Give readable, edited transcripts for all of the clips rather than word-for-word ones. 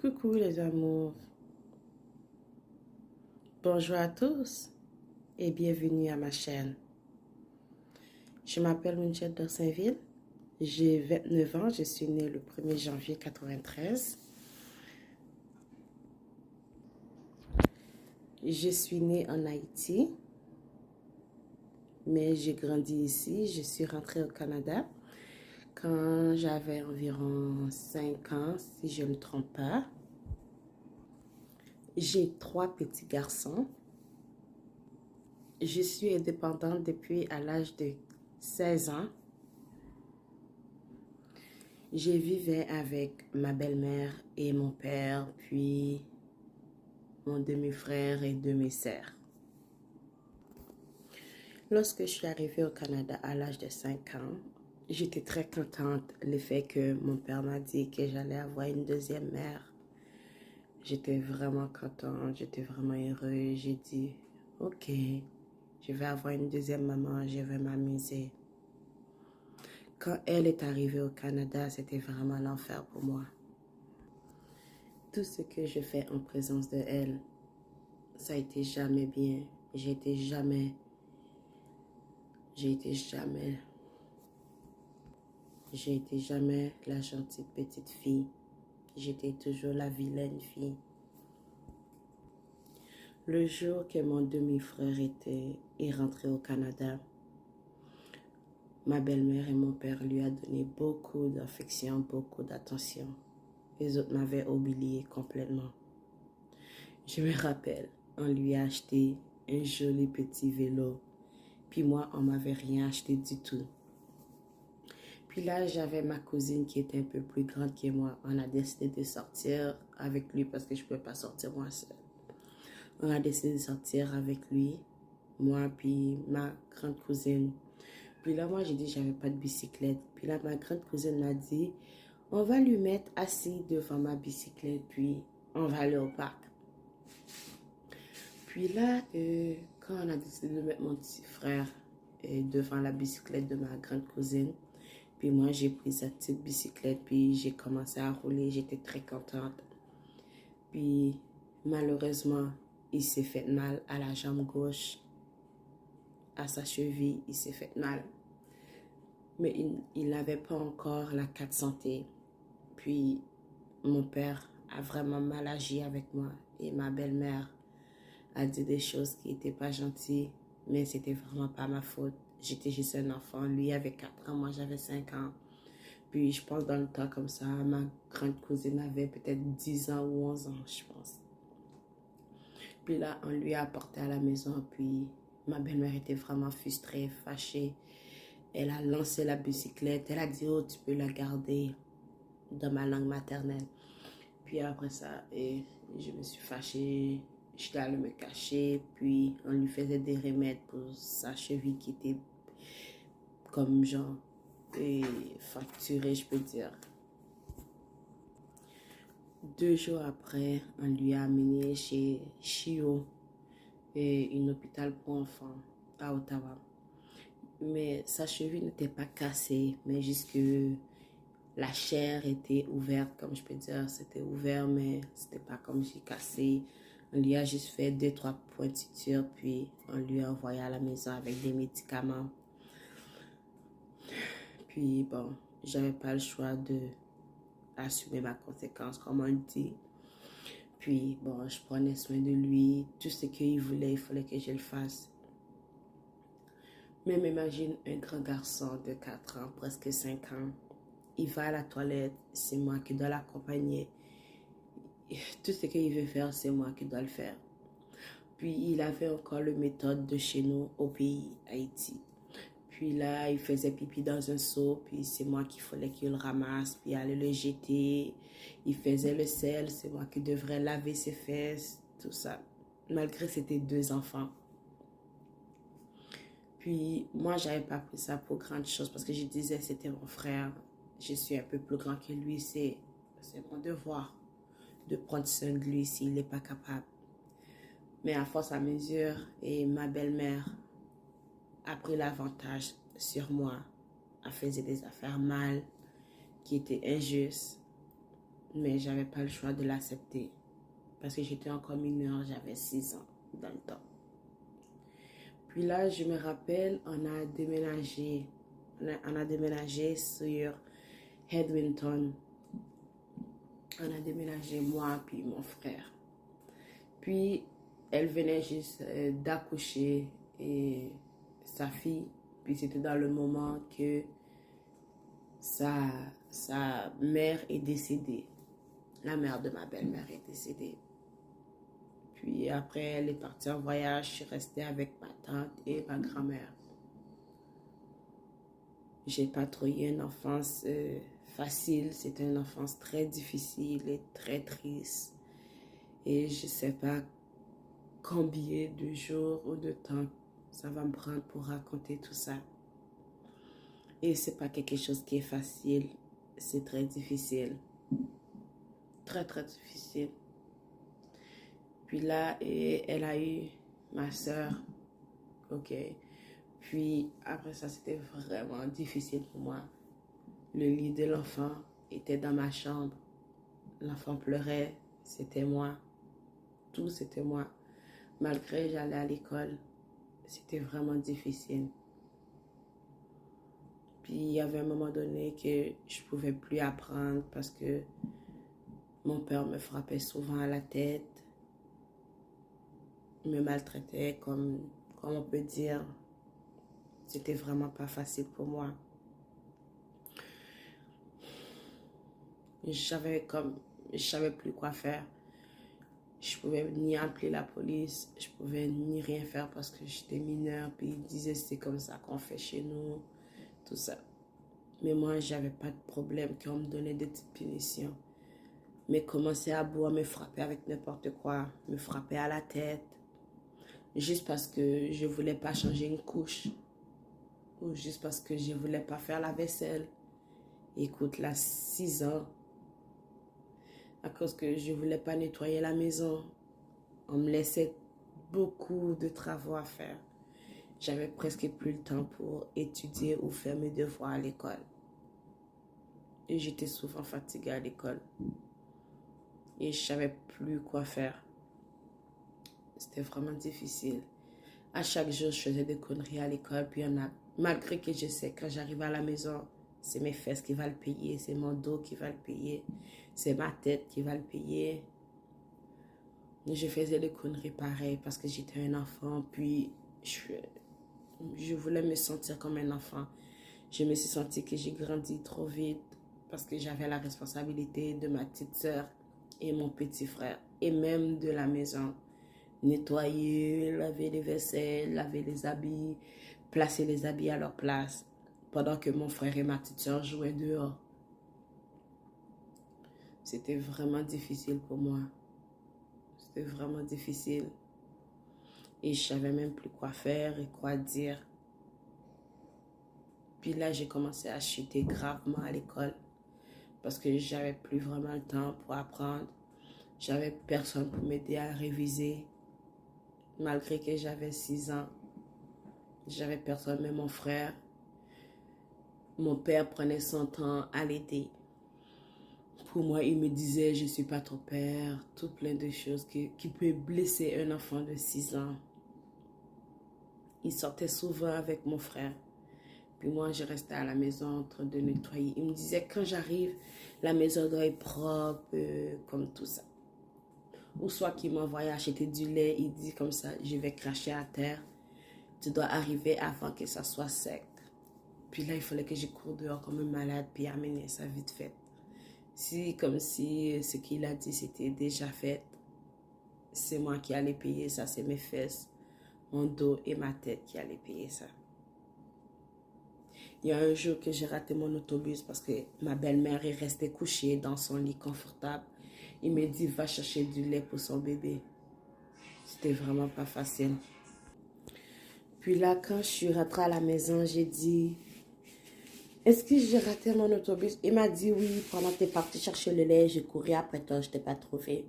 Coucou les amours, bonjour à tous et bienvenue à ma chaîne. Je m'appelle Winchette d'Orsainville, j'ai 29 ans, je suis née le 1er janvier 93. Je suis née en Haïti, mais j'ai grandi ici, je suis rentrée au Canada quand j'avais environ 5 ans, si je ne me trompe pas. J'ai 3 petits garçons. Je suis indépendante depuis à l'âge de 16 ans. Je vivais avec ma belle-mère et mon père, puis mon demi-frère et demi-sœur. Lorsque je suis arrivée au Canada à l'âge de 5 ans, j'étais très contente le fait que mon père m'a dit que j'allais avoir une deuxième mère. J'étais vraiment contente, j'étais vraiment heureuse. J'ai dit, ok, je vais avoir une deuxième maman, je vais m'amuser. Quand elle est arrivée au Canada, c'était vraiment l'enfer pour moi. Tout ce que je fais en présence de elle, ça a été jamais bien. J'ai été jamais la gentille petite fille. J'étais toujours la vilaine fille. Le jour que mon demi-frère est rentré au Canada, ma belle-mère et mon père lui a donné beaucoup d'affection, beaucoup d'attention. Les autres m'avaient oublié complètement. Je me rappelle, on lui a acheté un joli petit vélo. Puis moi, on m'avait rien acheté du tout. Puis là, j'avais ma cousine qui était un peu plus grande que moi. On a décidé de sortir avec lui parce que je ne pouvais pas sortir moi seule. On a décidé de sortir avec lui, moi puis ma grande cousine. Puis là, moi, j'ai dit que j'avais pas de bicyclette. Puis là, ma grande cousine m'a dit, on va lui mettre assis devant ma bicyclette, puis on va aller au parc. Puis là, quand on a décidé de mettre mon petit frère devant la bicyclette de ma grande cousine, puis moi, j'ai pris sa petite bicyclette, puis j'ai commencé à rouler. J'étais très contente. Puis, malheureusement, il s'est fait mal à la jambe gauche, à sa cheville, il s'est fait mal. Mais il n'avait pas encore la carte santé. Puis, mon père a vraiment mal agi avec moi. Et ma belle-mère a dit des choses qui n'étaient pas gentilles, mais c'était vraiment pas ma faute. J'étais juste un enfant. Lui avait 4 ans, moi j'avais 5 ans. Puis je pense dans le temps comme ça, ma grande cousine avait peut-être 10 ans ou 11 ans, je pense. Puis là, on lui a apporté à la maison, puis ma belle-mère était vraiment frustrée, fâchée. Elle a lancé la bicyclette, elle a dit, oh, tu peux la garder dans ma langue maternelle. Puis après ça, je me suis fâchée. J'étais allée me cacher, puis on lui faisait des remèdes pour sa cheville qui était comme genre fracturée, je peux dire. 2 jours après, on lui a amené chez CHIO, un hôpital pour enfants à Ottawa. Mais sa cheville n'était pas cassée, mais juste que la chair était ouverte, comme je peux dire. C'était ouvert, mais c'était pas comme si cassé. On lui a juste fait 2-3 pointitures, puis on lui a envoyé à la maison avec des médicaments. Puis bon, j'avais pas le choix de assumer ma conséquence, comme on dit. Puis bon, je prenais soin de lui. Tout ce qu'il voulait, il fallait que je le fasse. Même imagine un grand garçon de 4 ans, presque 5 ans. Il va à la toilette, c'est moi qui dois l'accompagner. Tout ce qu'il veut faire, c'est moi qui dois le faire. Puis il avait encore la méthode de chez nous au pays, Haïti. Puis là, il faisait pipi dans un seau, puis c'est moi qu'il fallait qu'il le ramasse, puis aller le jeter. Il faisait le sel, c'est moi qui devrais laver ses fesses, tout ça. Malgré que c'était 2 enfants. Puis moi, j'avais pas pris ça pour grande chose parce que je disais c'était mon frère. Je suis un peu plus grand que lui, c'est mon devoir de prendre soin de lui s'il n'est pas capable. Mais à force à mesure, et ma belle-mère a pris l'avantage sur moi, a fait des affaires mal, qui étaient injustes. mais j'avais pas le choix de l'accepter. Parce que j'étais encore mineure, j'avais 6 ans dans le temps. Puis là, je me rappelle, on a déménagé sur Edmonton. On a déménagé moi puis mon frère. Puis elle venait juste d'accoucher et sa fille. Puis c'était dans le moment que sa mère est décédée. La mère de ma belle-mère est décédée. Puis après, elle est partie en voyage. Je suis restée avec ma tante et ma grand-mère. J'ai pas trop eu une enfance facile. C'était une enfance très difficile et très triste. Et je sais pas combien de jours ou de temps ça va me prendre pour raconter tout ça. Et c'est pas quelque chose qui est facile. C'est très difficile. Très, très difficile. Puis là, elle a eu ma soeur. OK. Puis après ça, c'était vraiment difficile pour moi. Le lit de l'enfant était dans ma chambre. L'enfant pleurait. C'était moi. Tout, c'était moi. Malgré j'allais à l'école, c'était vraiment difficile. Puis il y avait un moment donné que je pouvais plus apprendre parce que mon père me frappait souvent à la tête, me maltraitait comme on peut dire. C'était vraiment pas facile pour moi. Je savais plus quoi faire. Je pouvais ni appeler la police, je pouvais ni rien faire parce que j'étais mineure. Puis ils disaient c'est comme ça qu'on fait chez nous, tout ça. Mais moi, j'avais pas de problème qu'on me donnait des petites punitions. Mais commencer à boire, me frapper avec n'importe quoi, me frapper à la tête, juste parce que je voulais pas changer une couche, ou juste parce que je voulais pas faire la vaisselle. Écoute, là, 6 ans, à cause que je voulais pas nettoyer la maison, on me laissait beaucoup de travaux à faire. J'avais presque plus le temps pour étudier ou faire mes devoirs à l'école. Et j'étais souvent fatiguée à l'école. Et je savais plus quoi faire. C'était vraiment difficile. À chaque jour, je faisais des conneries à l'école. Puis malgré que je sais, quand j'arrive à la maison, c'est mes fesses qui vont le payer, c'est mon dos qui va le payer, c'est ma tête qui va le payer. Je faisais des conneries pareilles parce que j'étais un enfant. Puis je voulais me sentir comme un enfant. Je me suis sentie que j'ai grandi trop vite parce que j'avais la responsabilité de ma petite soeur et mon petit frère et même de la maison. Nettoyer, laver les vaisselles, laver les habits, placer les habits à leur place pendant que mon frère et ma petite soeur jouaient dehors. C'était vraiment difficile pour moi. C'était vraiment difficile. Et je savais même plus quoi faire et quoi dire. Puis là, j'ai commencé à chuter gravement à l'école parce que j'avais plus vraiment le temps pour apprendre. J'avais personne pour m'aider à réviser. Malgré que j'avais 6 ans, j'avais personne, même mon frère. Mon père prenait son temps à l'aider. Pour moi, il me disait, je ne suis pas ton père, tout plein de choses qui peuvent blesser un enfant de 6 ans. Il sortait souvent avec mon frère. Puis moi, je restais à la maison en train de nettoyer. Il me disait, quand j'arrive, la maison doit être propre, comme tout ça. Ou soit qu'il m'envoyait acheter du lait, il dit comme ça, je vais cracher à terre. Tu dois arriver avant que ça soit sec. Puis là, il fallait que je cours dehors comme un malade, puis amener ça vite fait. Comme si ce qu'il a dit, c'était déjà fait. C'est moi qui allais payer ça, c'est mes fesses, mon dos et ma tête qui allaient payer ça. Il y a un jour que j'ai raté mon autobus parce que ma belle-mère est restée couchée dans son lit confortable. Il me dit, va chercher du lait pour son bébé. C'était vraiment pas facile. Puis là, quand je suis rentrée à la maison, j'ai dit, est-ce que j'ai raté mon autobus? Il m'a dit oui, pendant que tu es partie chercher le lait, j'ai couru après toi, je ne t'ai pas trouvé.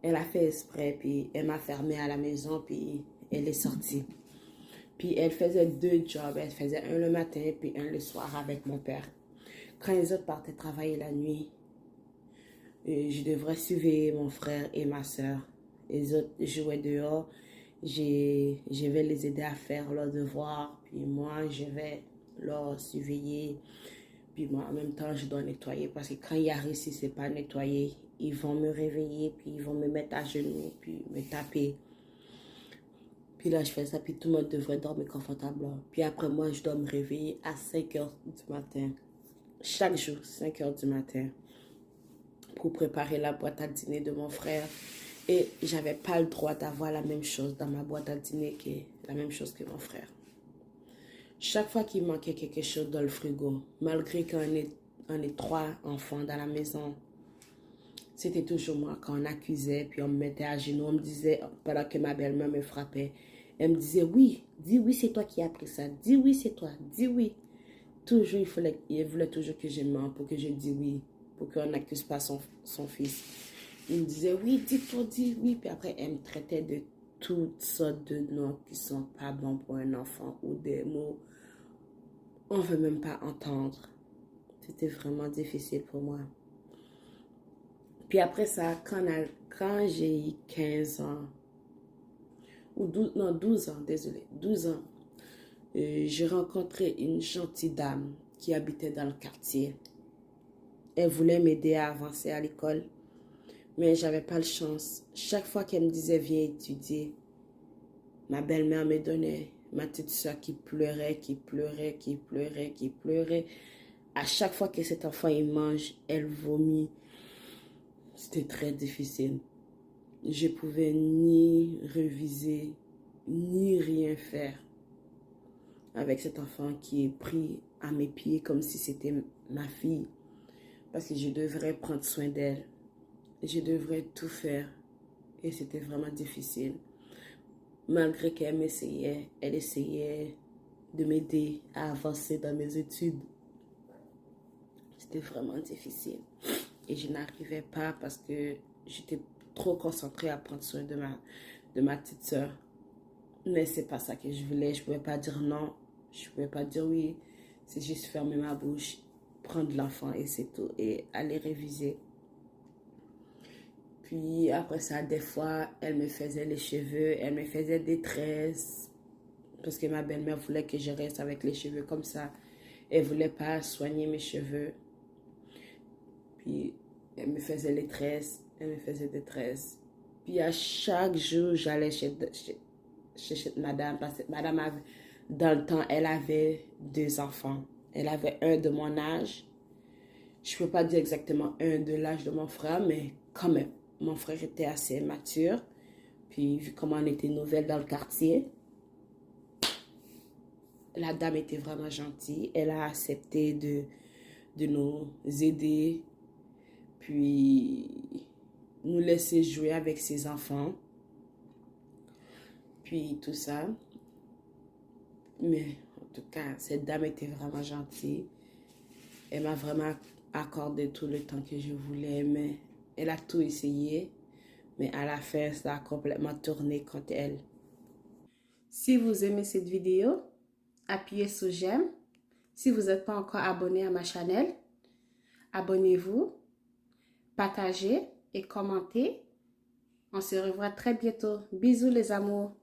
Elle a fait exprès, puis elle m'a fermée à la maison, puis elle est sortie. Puis elle faisait 2 jobs, elle faisait un le matin, puis un le soir avec mon père. Quand les autres partaient travailler la nuit, Je devrais surveiller mon frère et ma soeur. Les autres jouaient dehors. Je vais les aider à faire leurs devoirs. Puis moi, je vais leur surveiller. Puis moi, en même temps, je dois nettoyer. Parce que quand ils arrivent, si ce n'est pas nettoyé, ils vont me réveiller. Puis ils vont me mettre à genoux. Puis me taper. Puis là, je fais ça. Puis tout le monde devrait dormir confortablement. Puis après, moi, je dois me réveiller à 5 heures du matin. Chaque jour, 5 heures du matin. Pour préparer la boîte à dîner de mon frère. Et j'avais pas le droit d'avoir la même chose dans ma boîte à dîner que la même chose que mon frère. Chaque fois qu'il manquait quelque chose dans le frigo, malgré on est 3 enfants dans la maison, c'était toujours moi qu'on accusait, puis on me mettait à genoux, on me disait, pendant que ma belle-mère me frappait, elle me disait, oui, dis oui, c'est toi qui as pris ça, dis oui, c'est toi, dis oui. Toujours, il voulait toujours que je mente pour que je dise oui, pour qu'on n'accuse pas son fils. Il me disait, oui, dis-toi, dis oui. Puis après, elle me traitait de toutes sortes de noms qui sont pas bons pour un enfant ou des mots on ne veut même pas entendre. C'était vraiment difficile pour moi. Puis après ça, quand j'ai eu 15 ans, ou 12, non, 12 ans, désolé, 12 ans, j'ai rencontré une gentille dame qui habitait dans le quartier. Elle voulait m'aider à avancer à l'école, mais j'avais pas de chance. Chaque fois qu'elle me disait viens étudier, ma belle-mère me donnait ma petite soeur qui pleurait, qui pleurait, qui pleurait, qui pleurait. À chaque fois que cet enfant il mange, elle vomit. C'était très difficile. Je pouvais ni réviser, ni rien faire avec cet enfant qui est pris à mes pieds comme si c'était ma fille. Parce que je devrais prendre soin d'elle. Je devrais tout faire. Et c'était vraiment difficile. Malgré qu'elle m'essayait, elle essayait de m'aider à avancer dans mes études. C'était vraiment difficile. Et je n'arrivais pas parce que j'étais trop concentrée à prendre soin de ma petite soeur. Mais c'est pas ça que je voulais. Je pouvais pas dire non. Je pouvais pas dire oui. C'est juste fermer ma bouche, prendre l'enfant et c'est tout. Et aller réviser. Puis après ça, des fois, elle me faisait les cheveux. Elle me faisait des tresses. Parce que ma belle-mère voulait que je reste avec les cheveux comme ça. Elle voulait pas soigner mes cheveux. Puis elle me faisait les tresses. Elle me faisait des tresses. Puis à chaque jour, j'allais chez madame. Parce que madame, dans le temps, elle avait 2 enfants. Elle avait un de mon âge. Je ne peux pas dire exactement un de l'âge de mon frère, mais quand même. Mon frère était assez mature. Puis vu comment on était nouvelle dans le quartier, la dame était vraiment gentille. Elle a accepté de nous aider. Puis nous laisser jouer avec ses enfants. Puis tout ça. Mais en tout cas, cette dame était vraiment gentille. Elle m'a vraiment accordé tout le temps que je voulais. Mais elle a tout essayé. Mais à la fin, ça a complètement tourné contre elle. Si vous aimez cette vidéo, appuyez sur j'aime. Si vous n'êtes pas encore abonné à ma chaîne, abonnez-vous, partagez et commentez. On se revoit très bientôt. Bisous les amours.